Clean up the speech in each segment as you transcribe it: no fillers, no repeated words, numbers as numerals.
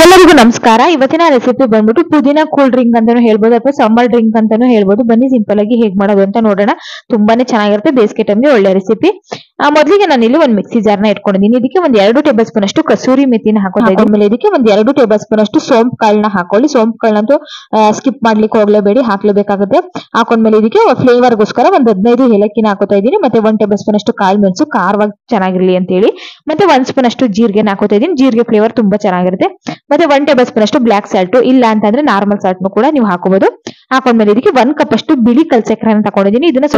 ಎಲ್ಲರಿಗೂ ನಮಸ್ಕಾರ. ಇವತ್ತಿನ ರೆಸಿಪಿ ಬಂದ್ಬಿಟ್ಟು ಪುದೀನ ಕೂಲ್ ಡ್ರಿಂಕ್ ಅಂತಾನು ಹೇಳ್ಬೋದು ಅಥವಾ ಸಮ್ಮರ್ ಡ್ರಿಂಕ್ ಅಂತಾನು ಹೇಳ್ಬೋದು. ಬನ್ನಿ ಸಿಂಪಲ್ ಆಗಿ ಹೇಗ್ ಮಾಡೋದು ಅಂತ ನೋಡೋಣ. ತುಂಬಾನೇ ಚೆನ್ನಾಗಿರುತ್ತೆ, ಬೇಸಿಗೆ ಟೈಮ್ಗೆ ಒಳ್ಳೆ ರೆಸಿಪಿ. ಮೊದಲಿಗೆ ನಾನು ಇಲ್ಲಿ ಒಂದು ಮಿಕ್ಸಿ ಜಾರ್ನ ಇಟ್ಕೊಂಡಿದ್ದೀನಿ. ಇದಕ್ಕೆ ಒಂದು 2 ಟೇಬಲ್ ಸ್ಪೂನ್ ಅಷ್ಟು ಕಸೂರಿ ಮೆಥಿನ ಹಾಕೋತಾ ಇದ್ದೀನಿ. ಆಮೇಲೆ ಇದಕ್ಕೆ ಒಂದು 2 ಟೇಬಲ್ ಸ್ಪೂನ್ ಅಷ್ಟು ಸೋಂಪು ಕಾಳನ್ನ ಹಾಕೊಳ್ಳಿ. ಸೋಂಪು ಕಾಳನ್ನಂತೂ ಸ್ಕಿಪ್ ಮಾಡ್ಲಿಕ್ಕೆ ಹೋಗ್ಲೇಬೇಡಿ, ಹಾಕ್ಲೇಬೇಕಾಗುತ್ತೆ. ಹಾಕೊಂಡ್ಮೇಲೆ ಇದಕ್ಕೆ ಫ್ಲೇವರ್ಗೋಸ್ಕರ ಒಂದು 15 ಏಲಕ್ಕಿನ ಹಾಕೋತಾ ಇದ್ದೀನಿ. ಮತ್ತೆ 1 ಟೇಬಲ್ ಸ್ಪೂನ್ ಅಷ್ಟು ಕಾಳು ಮೆಣಸು ಖಾರವಾಗಿ ಚೆನ್ನಾಗಿರ್ಲಿ ಅಂತ ಹೇಳಿ. ಮತ್ತೆ 1 ಸ್ಪೂನ್ ಅಷ್ಟು ಜೀರಿಗೆ ಹಾಕೋತಾ ಇದ್ದೀನಿ. ಜೀರಿಗೆ ಫ್ಲೇವರ್ ತುಂಬಾ ಚೆನ್ನಾಗಿರುತ್ತೆ. ಮತ್ತೆ 1 ಟೇಬಲ್ ಸ್ಪೂನ್ ಅಷ್ಟು ಬ್ಲಾಕ್ ಸಾಲ್ಟ್, ಇಲ್ಲ ಅಂತಂದ್ರೆ ನಾರ್ಮಲ್ ಸಾಲ್ಟ್ ಕೂಡ ನೀವು ಹಾಕೋಬಹುದು. ಹಾಕೊಂಡ್ಮೇಲೆ ಇದಕ್ಕೆ 1 ಕಪ್ ಅಷ್ಟು ಬಿಳಿ ಕಲ್ ಸಕ್ಕರೆನ ತಗೊಂಡಿದ್ದೀನಿ. ಇದನ್ನ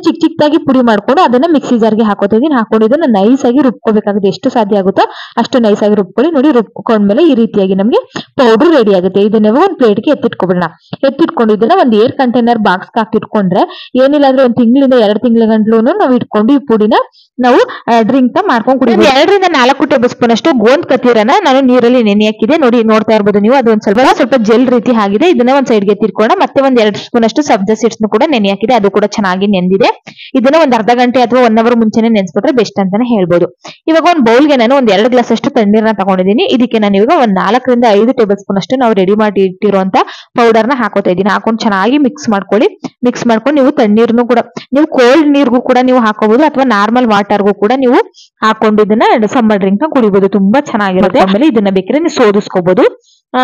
ಚಿಕ್ಕ ಚಿಕ್ಕದಾಗಿ ಪುಡಿ ಮಾಡ್ಕೊಂಡು ಅದನ್ನ ಮಿಕ್ಸಿ ಜಾರ್ಗೆ ಹಾಕೋತಾ ಇದೀನಿ. ಹಾಕೊಂಡು ಇದನ್ನ ನೈಸ್ ಆಗಿ ರುಬ್ಕೋಬೇಕಾಗುತ್ತೆ. ಎಷ್ಟು ಸಾಧ್ಯ ಆಗುತ್ತೋ ಅಷ್ಟು ನೈಸ್ ಆಗಿ ರುಬ್ಕೊಳ್ಳಿ. ನೋಡಿ, ರುಬ್ಕೊಂಡ್ಮೇಲೆ ಈ ರೀತಿಯಾಗಿ ನಮಗೆ ಪೌಡರ್ ರೆಡಿ ಆಗುತ್ತೆ. ಇದನ್ನ ಒಂದು ಪ್ಲೇಟ್ಗೆ ಎತ್ತಿಟ್ಕೊಬಿಡೋಣ. ಎತ್ತಿಟ್ಕೊಂಡು ಇದನ್ನ ಒಂದು ಏರ್ ಕಂಟೈನರ್ ಬಾಕ್ಸ್ ಹಾಕಿಟ್ಕೊಂಡ್ರೆ ಏನಿಲ್ಲ ಅಂದ್ರೆ 1 ತಿಂಗಳಿಂದ 2 ತಿಂಗಳ ಗಂಟ್ಲು ನಾವು ಇಟ್ಕೊಂಡು ಈ ಪುಡಿನ ನಾವು ಡ್ರಿಂಕ್ ಮಾಡ್ಕೊಂಡು ಕುಡಿಬಹುದು. 2 ರಿಂದ 4 ಟೇಬಲ್ ಸ್ಪೂನ್ ಅಷ್ಟು ಗೋಂದ್ ಕತೀರನ ನಾನು ನೀರಲ್ಲಿ ನೆನೆ ಹಾಕಿದೆ. ನೋಡಿ, ನೋಡ್ತಾ ಇರ್ಬೋದು ನೀವು. ಅದು ಒಂದ್ ಸ್ವಲ್ಪ ಜೆಲ್ ರೀತಿ ಆಗಿದೆ. ಇದನ್ನ ಒಂದ್ ಸೈಡ್ಗೆ ಎತ್ತಿಟ್ಕೊಂಡು ಮತ್ತೆ ಒಂದ್ 2 ಸ್ಪೂನ್ ಅಷ್ಟು ಸಬ್ಜಾ ಸೀಡ್ಸ್ ಕೂಡ ನೆನೆ ಹಾಕಿದೆ. ಅದು ಕೂಡ ಚೆನ್ನಾಗಿ ನೆಂದಿದೆ. ಇದನ್ನ ಒಂದ್ ಅರ್ಧ ಗಂಟೆ ಅಥವಾ 1 ಅವರ್ ಮುಂಚೆನೆ ನೆನೆಸ್ಬಿಟ್ರೆ ಬೆಸ್ಟ್ ಅಂತಾನೆ ಹೇಳ್ಬೋದು. ಇವಾಗ ಒಂದ್ ಬೌಲ್ಗೆ ನಾನು ಒಂದ್ 2 ಗ್ಲಾಸ್ ಅಷ್ಟು ತಣ್ಣೀರ್ನ ತಗೊಂಡಿದ್ದೀನಿ. ಇದಕ್ಕೆ ನಾನು ಇವಾಗ ಒಂದ್ 4 ರಿಂದ 5 ಟೇಬಲ್ ಸ್ಪೂನ್ ಅಷ್ಟು ನಾವು ರೆಡಿ ಮಾಡಿ ಇಟ್ಟಿರುವಂತ ಪೌಡರ್ ನ ಹಾಕೋತಾ ಇದ್ದೀನಿ. ಹಾಕೊಂಡು ಚೆನ್ನಾಗಿ ಮಿಕ್ಸ್ ಮಾಡ್ಕೊಳ್ಳಿ. ಮಿಕ್ಸ್ ಮಾಡ್ಕೊಂಡು ನೀವು ತಣ್ಣೀರ್ನು ಕೂಡ, ನೀವು ಕೋಲ್ಡ್ ನೀರ್ಗೂ ಕೂಡ ನೀವು ಹಾಕೋಬಹುದು ಅಥವಾ ನಾರ್ಮಲ್ ವಾಟರ್ಗೂ ಕೂಡ ನೀವು ಹಾಕೊಂಡು ಇದನ್ನ ಸಮ್ಮರ್ ಡ್ರಿಂಕ್ ನ ಕುಡಿಬಹುದು. ತುಂಬಾ ಚೆನ್ನಾಗಿರುತ್ತೆ. ಆಮೇಲೆ ಇದನ್ನ ಬೇಕಾದ್ರೆ ನೀವು ಸೋದಿಸ್ಕೋಬಹುದು.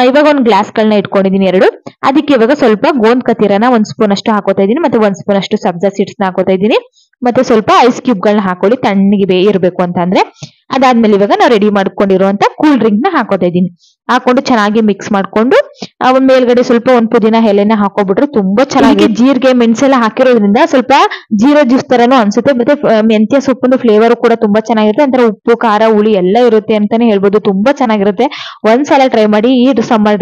ಇವಾಗ ಒಂದು ಗ್ಲಾಸ್ ಗಳನ್ನ ಇಟ್ಕೊಂಡಿದೀನಿ 2. ಅದಕ್ಕೆ ಇವಾಗ ಸ್ವಲ್ಪ ಗೋಂದ್ ಕತೀರನ 1 ಸ್ಪೂನ್ ಅಷ್ಟು ಹಾಕೋತಾ ಇದ್ದೀನಿ. ಮತ್ತೆ 1 ಸ್ಪೂನ್ ಅಷ್ಟು ಸಬ್ಜಾ ಸೀಡ್ಸ್ ನ ಹಾಕೋತಾ ಇದ್ದೀನಿ. ಮತ್ತೆ ಸ್ವಲ್ಪ ಐಸ್ ಕ್ಯೂಬ್ ಗಳನ್ನ ಹಾಕೊಳ್ಳಿ, ತಣ್ಣಗೆ ಇರಬೇಕು ಅಂತ ಅಂದ್ರೆ. ಅದಾದ್ಮೇಲೆ ಇವಾಗ ನಾವು ರೆಡಿ ಮಾಡ್ಕೊಂಡಿರುವಂತ ಕೂಲ್ ಡ್ರಿಂಕ್ ನ ಹಾಕೋತಾ ಇದ್ದೀನಿ. ಹಾಕೊಂಡು ಚೆನ್ನಾಗಿ ಮಿಕ್ಸ್ ಮಾಡ್ಕೊಂಡು ಮೇಲ್ಗಡೆ ಸ್ವಲ್ಪ ಒಂದ್ ಪುದೀನ ಎಲೆನ ಹಾಕೋಬಿಟ್ರೆ ತುಂಬಾ ಚೆನ್ನಾಗಿ. ಜೀರಿಗೆ ಮೆಣಸೆಲ್ಲ ಹಾಕಿರೋದ್ರಿಂದ ಸ್ವಲ್ಪ ಜೀರಾ ಜ್ಯೂಸ್ ತರನು ಅನ್ಸುತ್ತೆ. ಮತ್ತೆ ಮೆಂತ್ಯ ಸೊಪ್ಪಿನ ಫ್ಲೇವರ್ ಕೂಡ ತುಂಬಾ ಚೆನ್ನಾಗಿರುತ್ತೆ. ಅಂದ್ರೆ ಉಪ್ಪು ಖಾರ ಹುಳಿ ಎಲ್ಲ ಇರುತ್ತೆ ಅಂತಾನೆ ಹೇಳ್ಬೋದು. ತುಂಬಾ ಚೆನ್ನಾಗಿರುತ್ತೆ. ಒಂದ್ಸಲ ಟ್ರೈ ಮಾಡಿ ಈ ಸಮ್ಮರ್